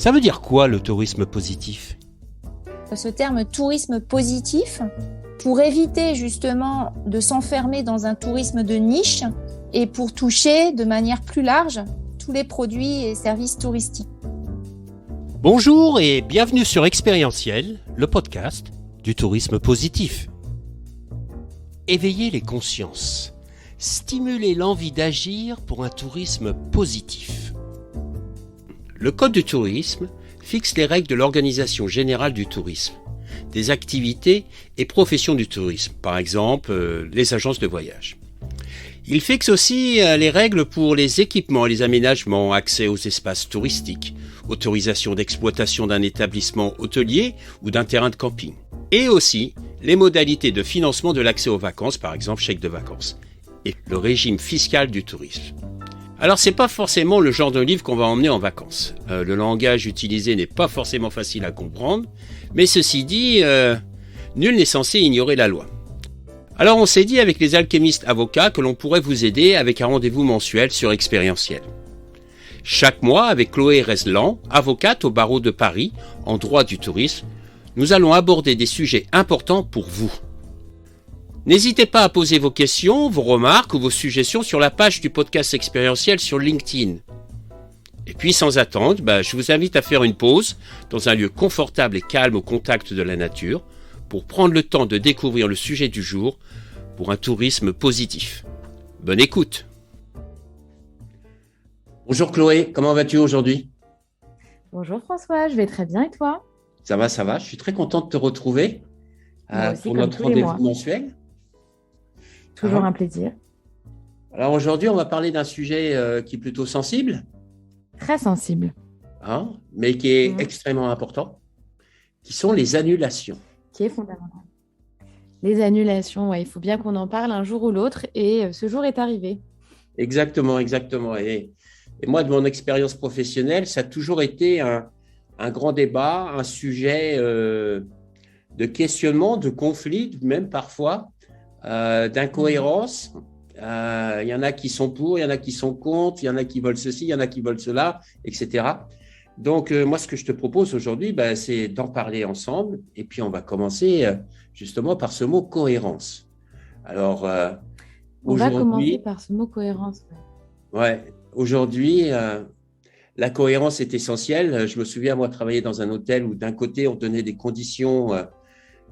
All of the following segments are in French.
Ça veut dire quoi le tourisme positif ? Ce terme tourisme positif, pour éviter justement de s'enfermer dans un tourisme de niche et pour toucher de manière plus large tous les produits et services touristiques. Bonjour et bienvenue sur Expérientiel, le podcast du tourisme positif. Éveiller les consciences, stimuler l'envie d'agir pour un tourisme positif. Le Code du tourisme fixe les règles de l'Organisation générale du tourisme, des activités et professions du tourisme, par exemple les agences de voyage. Il fixe aussi les règles pour les équipements et les aménagements, accès aux espaces touristiques, autorisation d'exploitation d'un établissement hôtelier ou d'un terrain de camping, et aussi les modalités de financement de l'accès aux vacances, par exemple chèque de vacances, et le régime fiscal du tourisme. Alors c'est pas forcément le genre de livre qu'on va emmener en vacances. Le langage utilisé n'est pas forcément facile à comprendre, mais ceci dit, nul n'est censé ignorer la loi. Alors on s'est dit avec les alchimistes avocats que l'on pourrait vous aider avec un rendez-vous mensuel sur Expérientiel. Chaque mois, avec Chloé Reslan, avocate au barreau de Paris, en droit du tourisme, nous allons aborder des sujets importants pour vous. N'hésitez pas à poser vos questions, vos remarques ou vos suggestions sur la page du podcast Expérientiel sur LinkedIn. Et puis sans attendre, je vous invite à faire une pause dans un lieu confortable et calme au contact de la nature pour prendre le temps de découvrir le sujet du jour pour un tourisme positif. Bonne écoute. Bonjour Chloé, comment vas-tu aujourd'hui ? Bonjour François, je vais très bien et toi ? Ça va, je suis très content de te retrouver pour notre rendez-vous mensuel. Toujours un plaisir. Alors aujourd'hui, on va parler d'un sujet qui est plutôt sensible. Très sensible. Mais qui est extrêmement important, qui sont les annulations. Qui est fondamental. Les annulations, il faut bien qu'on en parle un jour ou l'autre et ce jour est arrivé. Exactement. Et moi, de mon expérience professionnelle, ça a toujours été un grand débat, un sujet de questionnement, de conflit, même parfois, d'incohérence. Il y en a qui sont pour, il y en a qui sont contre, il y en a qui veulent ceci, il y en a qui veulent cela, etc. Donc, moi, ce que je te propose aujourd'hui, c'est d'en parler ensemble. Et puis, on va commencer justement par ce mot cohérence. Alors, on va commencer par ce mot cohérence. Aujourd'hui, la cohérence est essentielle. Je me souviens, moi, travailler dans un hôtel où d'un côté, on donnait des conditions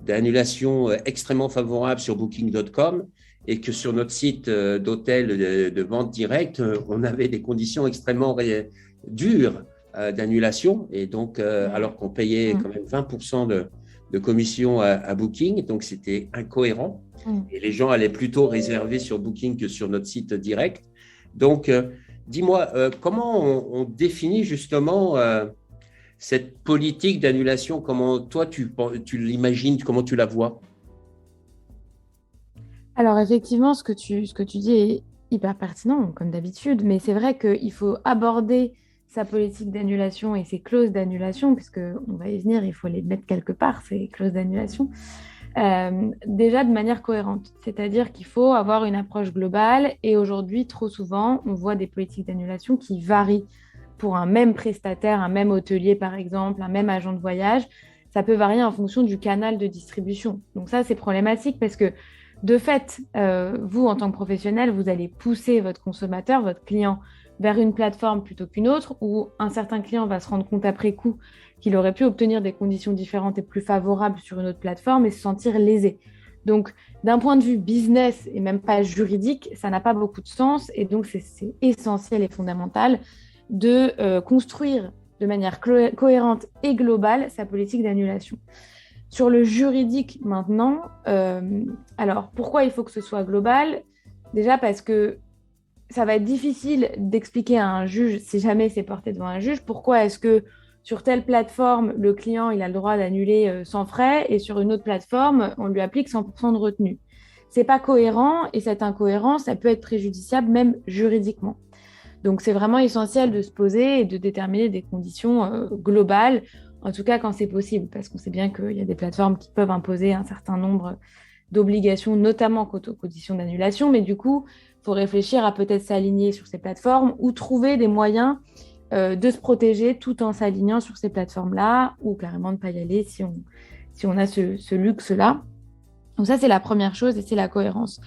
d'annulation extrêmement favorables sur Booking.com et que sur notre site d'hôtel de vente directe, on avait des conditions extrêmement dures d'annulation. Et donc, alors qu'on payait quand même 20% de commission à Booking, donc c'était incohérent. Et les gens allaient plutôt réserver sur Booking que sur notre site direct. Donc, dis-moi, comment on définit justement cette politique d'annulation? Comment toi, tu l'imagines, comment tu la vois? Alors, effectivement, ce que tu dis est hyper pertinent, comme d'habitude, mais c'est vrai qu'il faut aborder sa politique d'annulation et ses clauses d'annulation, puisqu'on va y venir, il faut les mettre quelque part, ces clauses d'annulation, déjà de manière cohérente. C'est-à-dire qu'il faut avoir une approche globale et aujourd'hui, trop souvent, on voit des politiques d'annulation qui varient pour un même prestataire, un même hôtelier par exemple, un même agent de voyage. Ça peut varier en fonction du canal de distribution. Donc ça, c'est problématique parce que de fait, vous, en tant que professionnel, vous allez pousser votre consommateur, votre client, vers une plateforme plutôt qu'une autre, où un certain client va se rendre compte après coup qu'il aurait pu obtenir des conditions différentes et plus favorables sur une autre plateforme et se sentir lésé. Donc, d'un point de vue business et même pas juridique, ça n'a pas beaucoup de sens et donc c'est essentiel et fondamental de construire de manière cohérente et globale sa politique d'annulation. Sur le juridique maintenant, alors pourquoi il faut que ce soit global ? Déjà parce que ça va être difficile d'expliquer à un juge, si jamais c'est porté devant un juge, pourquoi est-ce que sur telle plateforme, le client il a le droit d'annuler sans frais et sur une autre plateforme, on lui applique 100% de retenue. C'est pas cohérent et cette incohérence, elle peut être préjudiciable même juridiquement. Donc, c'est vraiment essentiel de se poser et de déterminer des conditions globales, en tout cas quand c'est possible, parce qu'on sait bien qu'il y a des plateformes qui peuvent imposer un certain nombre d'obligations, notamment quant aux conditions d'annulation, mais du coup, il faut réfléchir à peut-être s'aligner sur ces plateformes ou trouver des moyens de se protéger tout en s'alignant sur ces plateformes-là ou carrément de ne pas y aller si on a ce luxe-là. Donc ça, c'est la première chose et c'est la cohérence.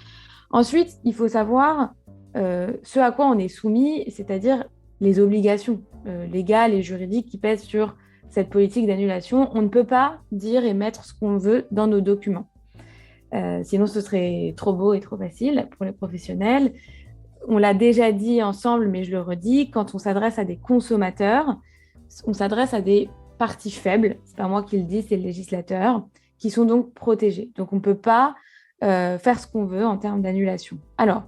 Ensuite, il faut savoir ce à quoi on est soumis, c'est-à-dire les obligations légales et juridiques qui pèsent sur cette politique d'annulation. On ne peut pas dire et mettre ce qu'on veut dans nos documents. Sinon, ce serait trop beau et trop facile pour les professionnels. On l'a déjà dit ensemble, mais je le redis, quand on s'adresse à des consommateurs, on s'adresse à des parties faibles, c'est pas moi qui le dis, c'est le législateur, qui sont donc protégés. Donc on ne peut pas faire ce qu'on veut en termes d'annulation. Alors,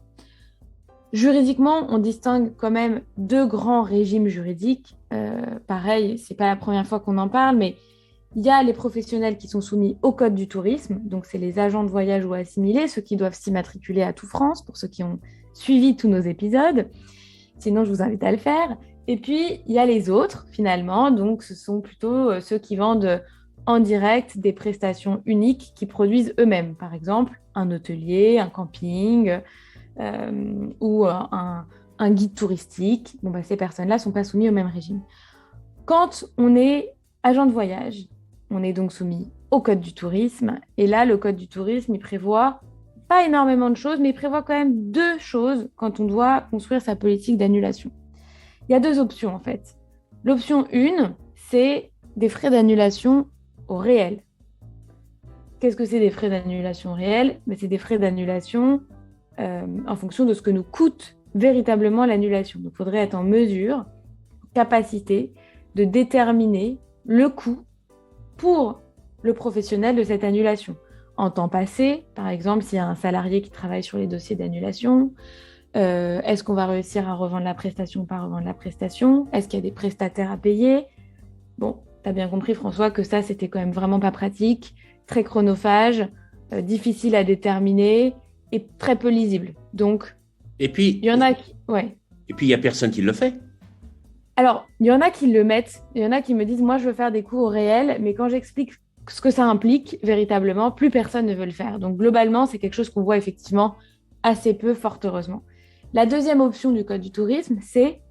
juridiquement, on distingue quand même deux grands régimes juridiques. Pareil, c'est pas la première fois qu'on en parle, mais il y a les professionnels qui sont soumis au Code du tourisme, donc c'est les agents de voyage ou assimilés, ceux qui doivent s'immatriculer à Tout France, pour ceux qui ont suivi tous nos épisodes. Sinon, je vous invite à le faire. Et puis, il y a les autres, finalement, donc ce sont plutôt ceux qui vendent en direct des prestations uniques qu'ils produisent eux-mêmes. Par exemple, un hôtelier, un camping ou un guide touristique. Bon, ces personnes-là ne sont pas soumises au même régime. Quand on est agent de voyage, on est donc soumis au Code du tourisme. Et là, le Code du tourisme, il prévoit pas énormément de choses, mais il prévoit quand même deux choses quand on doit construire sa politique d'annulation. Il y a deux options, en fait. L'option 1, c'est des frais d'annulation au réel. Qu'est-ce que c'est des frais d'annulation réels ? C'est des frais d'annulation en fonction de ce que nous coûte véritablement l'annulation. Donc, il faudrait être en mesure, capacité, de déterminer le coût pour le professionnel de cette annulation. En temps passé, par exemple, s'il y a un salarié qui travaille sur les dossiers d'annulation, est-ce qu'on va réussir à revendre la prestation ou pas revendre la prestation ? Est-ce qu'il y a des prestataires à payer ? Bon, tu as bien compris, François, que ça, c'était quand même vraiment pas pratique, très chronophage, difficile à déterminer et très peu lisible. Donc, et puis, il y en a qui... Ouais. Et puis, il n'y a personne qui le fait. Alors, il y en a qui le mettent, il y en a qui me disent « moi, je veux faire des coûts au réel », mais quand j'explique ce que ça implique véritablement, plus personne ne veut le faire. Donc, globalement, c'est quelque chose qu'on voit effectivement assez peu, fort heureusement. La deuxième option du Code du tourisme, c'est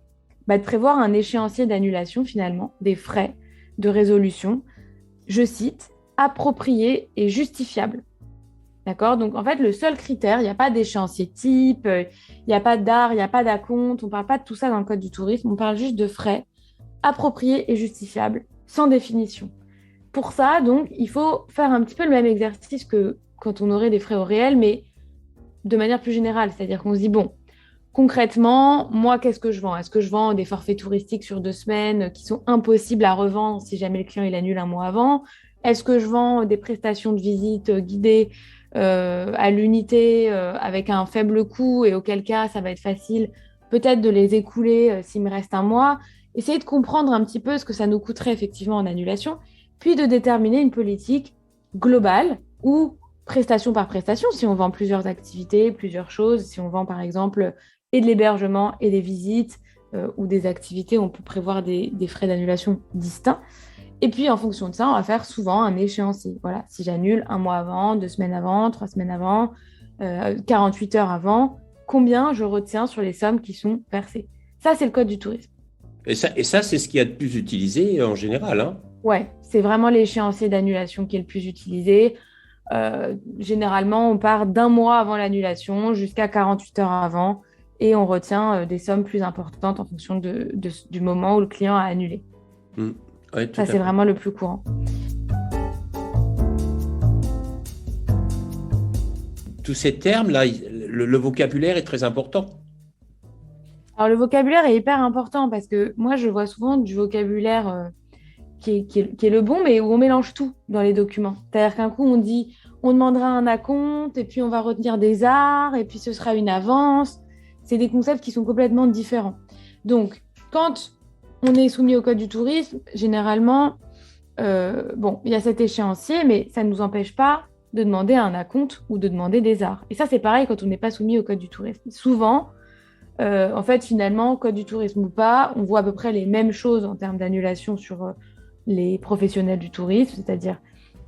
de prévoir un échéancier d'annulation, finalement, des frais de résolution, je cite, « approprié et justifiable ». D'accord ? Donc, en fait, le seul critère, il n'y a pas d'échéancier type, il n'y a pas d'art, il n'y a pas d'acompte, on ne parle pas de tout ça dans le Code du tourisme, on parle juste de frais appropriés et justifiables, sans définition. Pour ça, donc, il faut faire un petit peu le même exercice que quand on aurait des frais au réel, mais de manière plus générale. C'est-à-dire qu'on se dit, bon, concrètement, moi, qu'est-ce que je vends ? Est-ce que je vends des forfaits touristiques sur 2 semaines qui sont impossibles à revendre si jamais le client il annule un mois avant ? Est-ce que je vends des prestations de visite guidées à l'unité avec un faible coût et auquel cas ça va être facile peut-être de les écouler s'il me reste un mois, essayer de comprendre un petit peu ce que ça nous coûterait effectivement en annulation, puis de déterminer une politique globale ou prestation par prestation, si on vend plusieurs activités, plusieurs choses, si on vend par exemple et de l'hébergement et des visites ou des activités, on peut prévoir des frais d'annulation distincts. Et puis, en fonction de ça, on va faire souvent un échéancier. Voilà, si j'annule 1 mois avant, 2 semaines avant, 3 semaines avant, 48 heures avant, combien je retiens sur les sommes qui sont versées. Ça, c'est le Code du tourisme. Et ça c'est ce qu'il y a de plus utilisé en général. Hein. Ouais, c'est vraiment l'échéancier d'annulation qui est le plus utilisé. Généralement, on part d'1 mois avant l'annulation jusqu'à 48 heures avant et on retient des sommes plus importantes en fonction du moment où le client a annulé. Ouais, ça, c'est vraiment le plus courant. Tous ces termes-là, le vocabulaire est très important. Alors, le vocabulaire est hyper important parce que moi, je vois souvent du vocabulaire qui est le bon, mais où on mélange tout dans les documents. C'est-à-dire qu'un coup, on dit on demandera un acompte et puis on va retenir des arts et puis ce sera une avance. C'est des concepts qui sont complètement différents. Donc, quand on est soumis au Code du tourisme, généralement, il y a cet échéancier, mais ça ne nous empêche pas de demander un acompte ou de demander des arts. Et ça, c'est pareil quand on n'est pas soumis au Code du tourisme. Souvent, en fait, finalement, Code du tourisme ou pas, on voit à peu près les mêmes choses en termes d'annulation sur les professionnels du tourisme, c'est-à-dire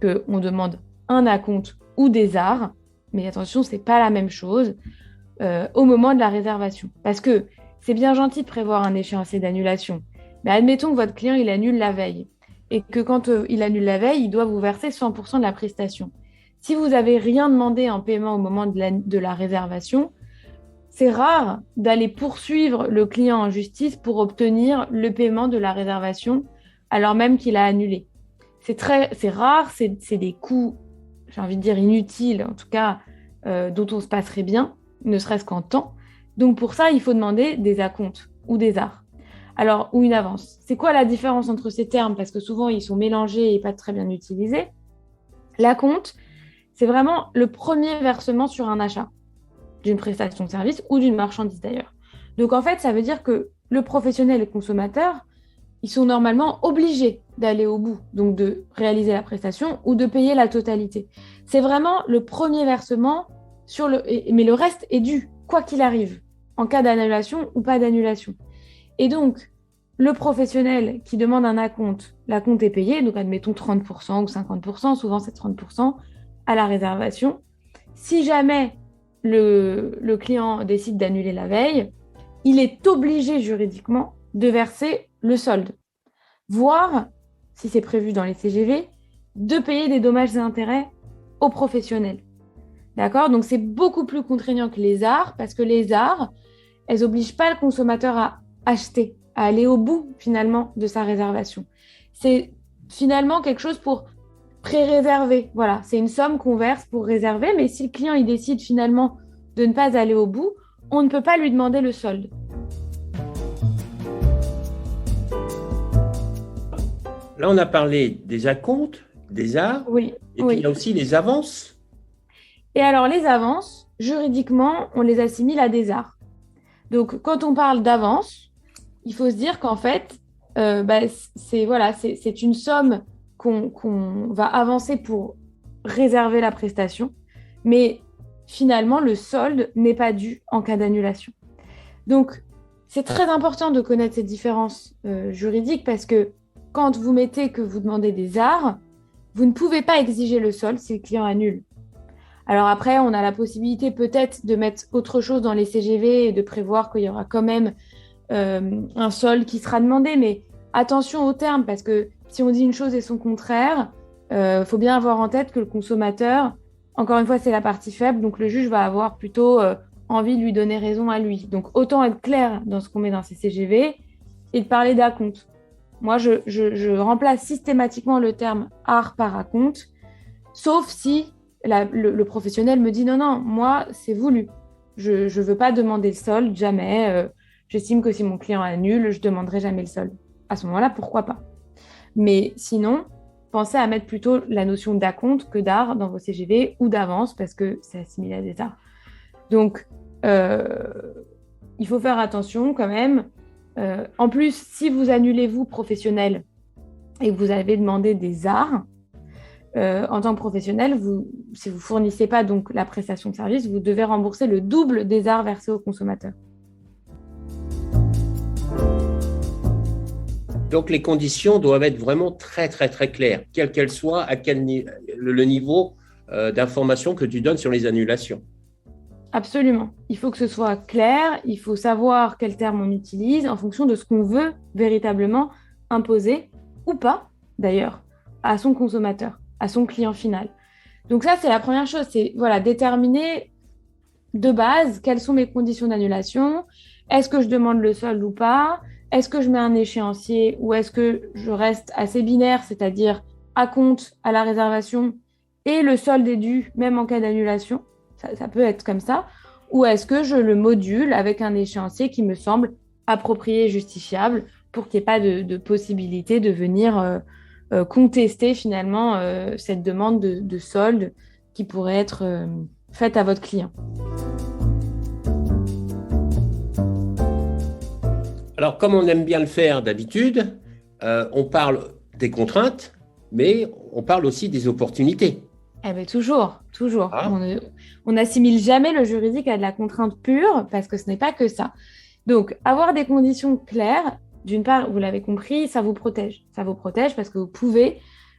qu'on demande un acompte ou des arts, mais attention, ce n'est pas la même chose au moment de la réservation. Parce que c'est bien gentil de prévoir un échéancier d'annulation, Mais admettons que votre client, il annule la veille et que quand il annule la veille, il doit vous verser 100% de la prestation. Si vous n'avez rien demandé en paiement au moment de la réservation, c'est rare d'aller poursuivre le client en justice pour obtenir le paiement de la réservation alors même qu'il a annulé. C'est rare, c'est des coûts, j'ai envie de dire inutiles, en tout cas dont on se passerait bien, ne serait-ce qu'en temps. Donc pour ça, il faut demander des acomptes ou des arts. Alors, ou une avance. C'est quoi la différence entre ces termes? Parce que souvent, ils sont mélangés et pas très bien utilisés. L'acompte, c'est vraiment le premier versement sur un achat d'une prestation de service ou d'une marchandise d'ailleurs. Donc en fait, ça veut dire que le professionnel et le consommateur, ils sont normalement obligés d'aller au bout, donc de réaliser la prestation ou de payer la totalité. C'est vraiment le premier versement, mais le reste est dû, quoi qu'il arrive, en cas d'annulation ou pas d'annulation. Et donc, le professionnel qui demande un acompte, l'acompte est payé, donc admettons 30% ou 50%, souvent c'est 30% à la réservation. Si jamais le client décide d'annuler la veille, il est obligé juridiquement de verser le solde, voire, si c'est prévu dans les CGV, de payer des dommages et intérêts aux professionnels. D'accord? Donc c'est beaucoup plus contraignant que les arts, parce que les arts, elles n'obligent pas le consommateur à acheter, à aller au bout finalement de sa réservation. C'est finalement quelque chose pour pré-réserver. Voilà, c'est une somme qu'on verse pour réserver, mais si le client il décide finalement de ne pas aller au bout, on ne peut pas lui demander le solde. Là, on a parlé des acomptes, des arts, oui, et puis il y a aussi les avances. Et alors, les avances, juridiquement, on les assimile à des arts. Donc, quand on parle d'avance, il faut se dire qu'en fait, c'est une somme qu'on va avancer pour réserver la prestation, mais finalement, le solde n'est pas dû en cas d'annulation. Donc, c'est très important de connaître ces différences juridiques parce que quand vous mettez que vous demandez des arts, vous ne pouvez pas exiger le solde si le client annule. Alors après, on a la possibilité peut-être de mettre autre chose dans les CGV et de prévoir qu'il y aura quand même un solde qui sera demandé, mais attention aux termes parce que si on dit une chose et son contraire, faut bien avoir en tête que le consommateur, encore une fois, c'est la partie faible, donc le juge va avoir plutôt envie de lui donner raison à lui. Donc autant être clair dans ce qu'on met dans ces CGV et de parler d'acompte. Moi, je remplace systématiquement le terme art par acompte, sauf si le professionnel me dit non, moi, c'est voulu. Je ne veux pas demander le solde, jamais. J'estime que si mon client annule, je ne demanderai jamais le solde. À ce moment-là, pourquoi pas? Mais sinon, pensez à mettre plutôt la notion d'acompte que d'art dans vos CGV ou d'avance parce que c'est assimilé à des arts. Donc, il faut faire attention quand même. En plus, si vous annulez vous, professionnel, et que vous avez demandé des arts, en tant que professionnel, si vous ne fournissez pas donc la prestation de service, vous devez rembourser le double des arts versés au consommateur. Donc, les conditions doivent être vraiment très, très, très claires, quelles qu'elles soient, à le niveau d'information que tu donnes sur les annulations. Absolument. Il faut que ce soit clair, il faut savoir quel terme on utilise en fonction de ce qu'on veut véritablement imposer, ou pas, d'ailleurs, à son consommateur, à son client final. Donc ça, c'est la première chose, c'est déterminer de base quelles sont mes conditions d'annulation, est-ce que je demande le solde ou pas, est-ce que je mets un échéancier ou est-ce que je reste assez binaire, c'est-à-dire acompte à la réservation et le solde est dû même en cas d'annulation, ça peut être comme ça, ou est-ce que je le module avec un échéancier qui me semble approprié et justifiable pour qu'il n'y ait pas de possibilité de venir contester finalement cette demande de solde qui pourrait être faite à votre client. Alors, comme on aime bien le faire d'habitude, on parle des contraintes, mais on parle aussi des opportunités. Eh bien, toujours. Ah. On n'assimile jamais le juridique à de la contrainte pure parce que ce n'est pas que ça. Donc, avoir des conditions claires, d'une part, vous l'avez compris, ça vous protège. Ça vous protège parce que vous pouvez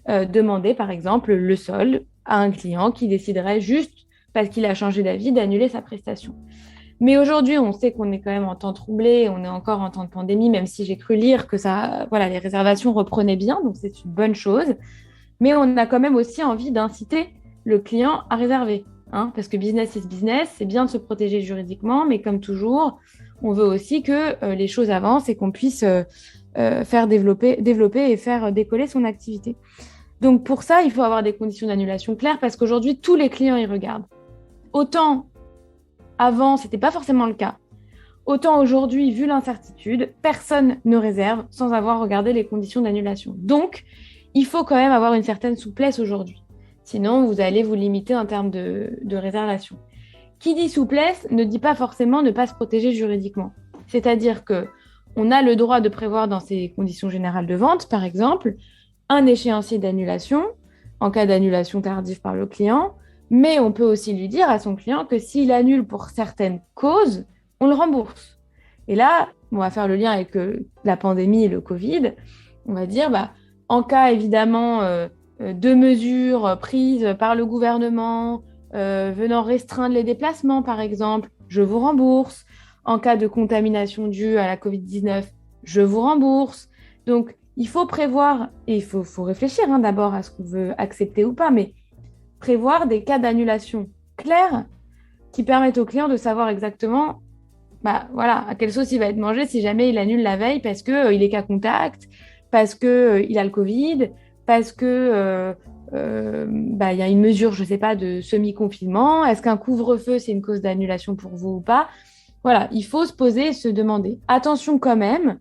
demander, par exemple, le solde à un client qui déciderait juste parce qu'il a changé d'avis d'annuler sa prestation. Mais aujourd'hui, on sait qu'on est quand même en temps troublé, on est encore en temps de pandémie, même si j'ai cru lire que les réservations reprenaient bien, donc c'est une bonne chose. Mais on a quand même aussi envie d'inciter le client à réserver, hein, parce que business is business, c'est bien de se protéger juridiquement, mais comme toujours, on veut aussi que les choses avancent et qu'on puisse faire développer et faire décoller son activité. Donc pour ça, il faut avoir des conditions d'annulation claires parce qu'aujourd'hui, tous les clients y regardent. Autant avant, ce n'était pas forcément le cas. Autant aujourd'hui, vu l'incertitude, personne ne réserve sans avoir regardé les conditions d'annulation. Donc, il faut quand même avoir une certaine souplesse aujourd'hui. Sinon, vous allez vous limiter en termes de réservation. Qui dit souplesse ne dit pas forcément ne pas se protéger juridiquement. C'est-à-dire qu'on a le droit de prévoir dans ces conditions générales de vente, par exemple, un échéancier d'annulation en cas d'annulation tardive par le client, mais on peut aussi lui dire à son client que s'il annule pour certaines causes, on le rembourse. Et là, on va faire le lien avec la pandémie et le Covid. On va dire, en cas évidemment de mesures prises par le gouvernement venant restreindre les déplacements, par exemple, je vous rembourse. En cas de contamination due à la Covid-19, je vous rembourse. Donc, il faut prévoir, et il faut réfléchir d'abord à ce qu'on veut accepter ou pas, mais prévoir des cas d'annulation clairs qui permettent au client de savoir exactement à quelle sauce il va être mangé si jamais il annule la veille parce qu'il est cas contact, parce qu'il a le Covid, parce que il y a une mesure, je ne sais pas, de semi-confinement. Est-ce qu'un couvre-feu, c'est une cause d'annulation pour vous ou pas? Voilà, il faut se poser et se demander. Attention quand même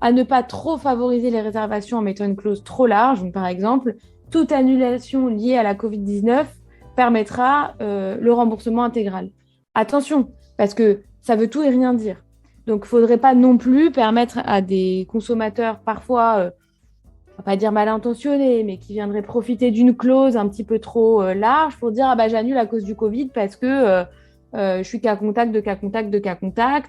à ne pas trop favoriser les réservations en mettant une clause trop large. Donc, par exemple, toute annulation liée à la Covid-19 permettra le remboursement intégral. Attention, parce que ça veut tout et rien dire. Donc, il ne faudrait pas non plus permettre à des consommateurs parfois, on ne va pas dire mal intentionnés, mais qui viendraient profiter d'une clause un petit peu trop large pour dire j'annule à cause du Covid parce que je suis cas contact,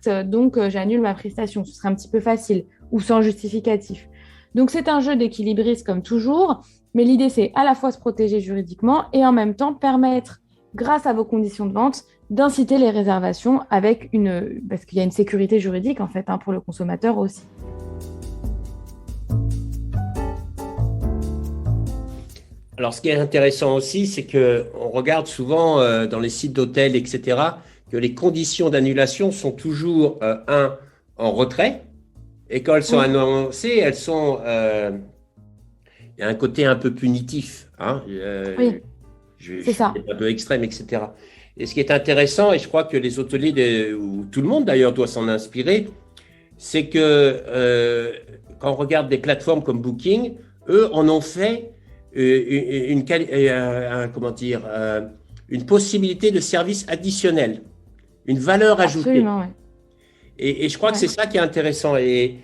donc j'annule ma prestation. Ce serait un petit peu facile ou sans justificatif. Donc, c'est un jeu d'équilibriste comme toujours, mais l'idée, c'est à la fois se protéger juridiquement et en même temps permettre, grâce à vos conditions de vente, d'inciter les réservations parce qu'il y a une sécurité juridique en fait pour le consommateur aussi. Alors, ce qui est intéressant aussi, c'est qu'on regarde souvent dans les sites d'hôtels, etc., que les conditions d'annulation sont toujours, en retrait. Et quand elles sont annoncées, elles sont... il y a un côté un peu punitif. Oui, c'est ça. Un peu extrême, etc. Et ce qui est intéressant, et je crois que les hôteliers, ou tout le monde d'ailleurs doit s'en inspirer, c'est que quand on regarde des plateformes comme Booking, eux en ont fait une possibilité de service additionnel, une valeur ajoutée. Absolument, ouais. Et je crois que c'est ça qui est intéressant. Et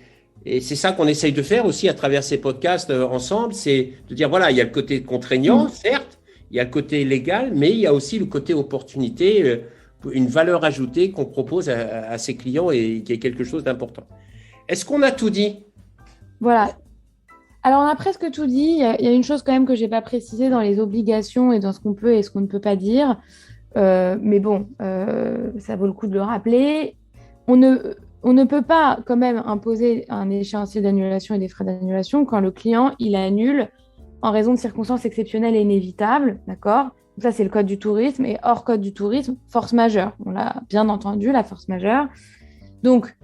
c'est ça qu'on essaye de faire aussi à travers ces podcasts ensemble, c'est de dire, voilà, il y a le côté contraignant, certes, il y a le côté légal, mais il y a aussi le côté opportunité, une valeur ajoutée qu'on propose à ses clients et qui est quelque chose d'important. Est-ce qu'on a tout dit? Voilà. Alors, on a presque tout dit. Il y a une chose quand même que je n'ai pas précisée dans les obligations et dans ce qu'on peut et ce qu'on ne peut pas dire. Mais bon, ça vaut le coup de le rappeler. On ne peut pas quand même imposer un échéancier d'annulation et des frais d'annulation quand le client, il annule en raison de circonstances exceptionnelles et inévitables, d'accord? Donc ça, c'est le code du tourisme. Et hors code du tourisme, force majeure. On l'a bien entendu, la force majeure. Donc,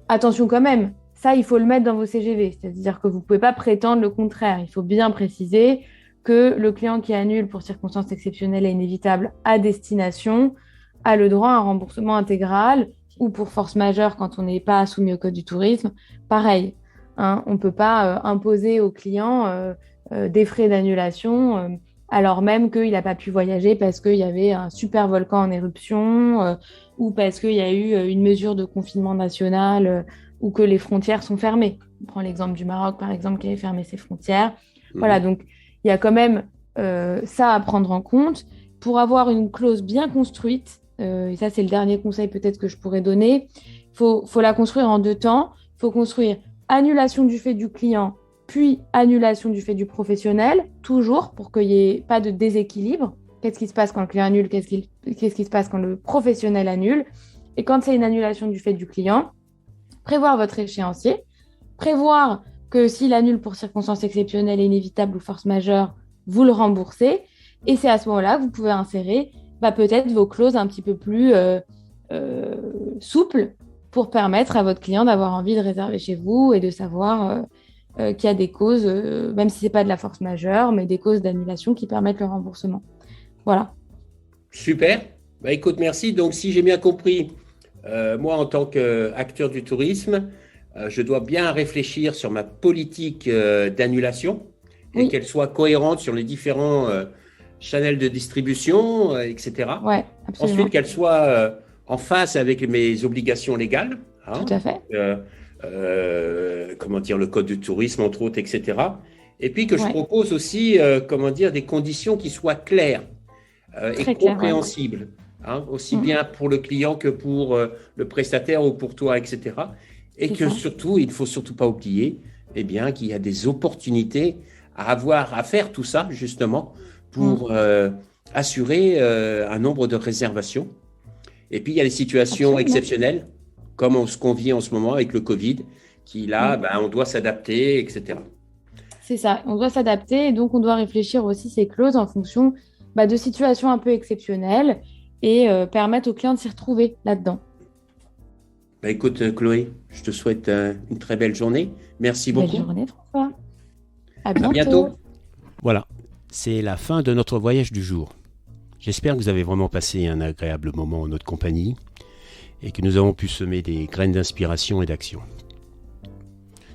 attention quand même. Ça, il faut le mettre dans vos CGV. C'est-à-dire que vous ne pouvez pas prétendre le contraire. Il faut bien préciser que le client qui annule pour circonstances exceptionnelles et inévitables à destination a le droit à un remboursement intégral ou pour force majeure quand on n'est pas soumis au code du tourisme. Pareil, on ne peut pas imposer au client des frais d'annulation alors même qu'il n'a pas pu voyager parce qu'il y avait un super volcan en éruption ou parce qu'il y a eu une mesure de confinement national ou que les frontières sont fermées. On prend l'exemple du Maroc, par exemple, qui avait fermé ses frontières. Voilà, donc il y a quand même ça à prendre en compte pour avoir une clause bien construite. Et ça, c'est le dernier conseil peut-être que je pourrais donner. Faut la construire en 2 temps. Il faut construire annulation du fait du client, puis annulation du fait du professionnel, toujours pour qu'il n'y ait pas de déséquilibre. Qu'est-ce qui se passe quand le client annule? Qu'est-ce qui se passe quand le professionnel annule? Et quand c'est une annulation du fait du client, prévoir votre échéancier, prévoir que s'il annule pour circonstances exceptionnelles, inévitables ou force majeure, vous le remboursez. Et c'est à ce moment-là que vous pouvez insérer peut-être vos clauses un petit peu plus souples pour permettre à votre client d'avoir envie de réserver chez vous et de savoir qu'il y a des causes, même si ce n'est pas de la force majeure, mais des causes d'annulation qui permettent le remboursement. Voilà. Super. Écoute, merci. Donc, si j'ai bien compris, moi, en tant qu'acteur du tourisme, je dois bien réfléchir sur ma politique d'annulation et qu'elle soit cohérente sur les différents channels de distribution, etc. Ouais, absolument. Ensuite, qu'elle soit en phase avec mes obligations légales. Tout à fait. Le code du tourisme, entre autres, etc. Et puis que je propose aussi, des conditions qui soient claires et compréhensibles. Aussi bien pour le client que pour le prestataire ou pour toi, etc. Et que surtout, il ne faut surtout pas oublier qu'il y a des opportunités à faire tout ça, justement, pour assurer un nombre de réservations. Et puis, il y a les situations exceptionnelles, comme ce qu'on vit en ce moment avec le Covid, qui là, on doit s'adapter, etc. C'est ça, on doit s'adapter et donc on doit réfléchir aussi ces clauses en fonction de situations un peu exceptionnelles et permettre aux clients de s'y retrouver là-dedans. Écoute, Chloé, je te souhaite une très belle journée. Merci beaucoup. Belle journée, François. À bientôt. Voilà, c'est la fin de notre voyage du jour. J'espère que vous avez vraiment passé un agréable moment en notre compagnie et que nous avons pu semer des graines d'inspiration et d'action.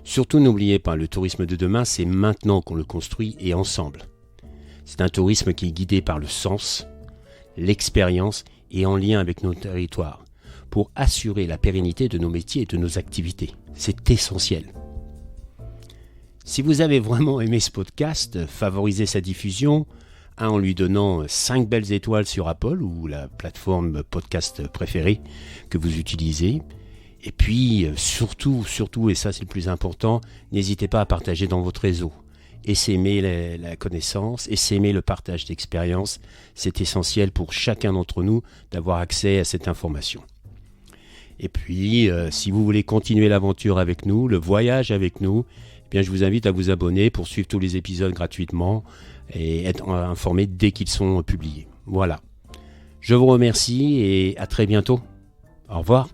Surtout, n'oubliez pas, le tourisme de demain, c'est maintenant qu'on le construit et ensemble. C'est un tourisme qui est guidé par le sens, l'expérience et en lien avec nos territoires pour assurer la pérennité de nos métiers et de nos activités. C'est essentiel. Si vous avez vraiment aimé ce podcast, favorisez sa diffusion en lui donnant 5 belles étoiles sur Apple ou la plateforme podcast préférée que vous utilisez. Et puis, surtout, et ça c'est le plus important, n'hésitez pas à partager dans votre réseau. Essaimer la connaissance, essaimer le partage d'expérience. C'est essentiel pour chacun d'entre nous d'avoir accès à cette information. Et puis, si vous voulez continuer l'aventure avec nous, le voyage avec nous, je vous invite à vous abonner pour suivre tous les épisodes gratuitement et être informé dès qu'ils sont publiés. Voilà. Je vous remercie et à très bientôt. Au revoir.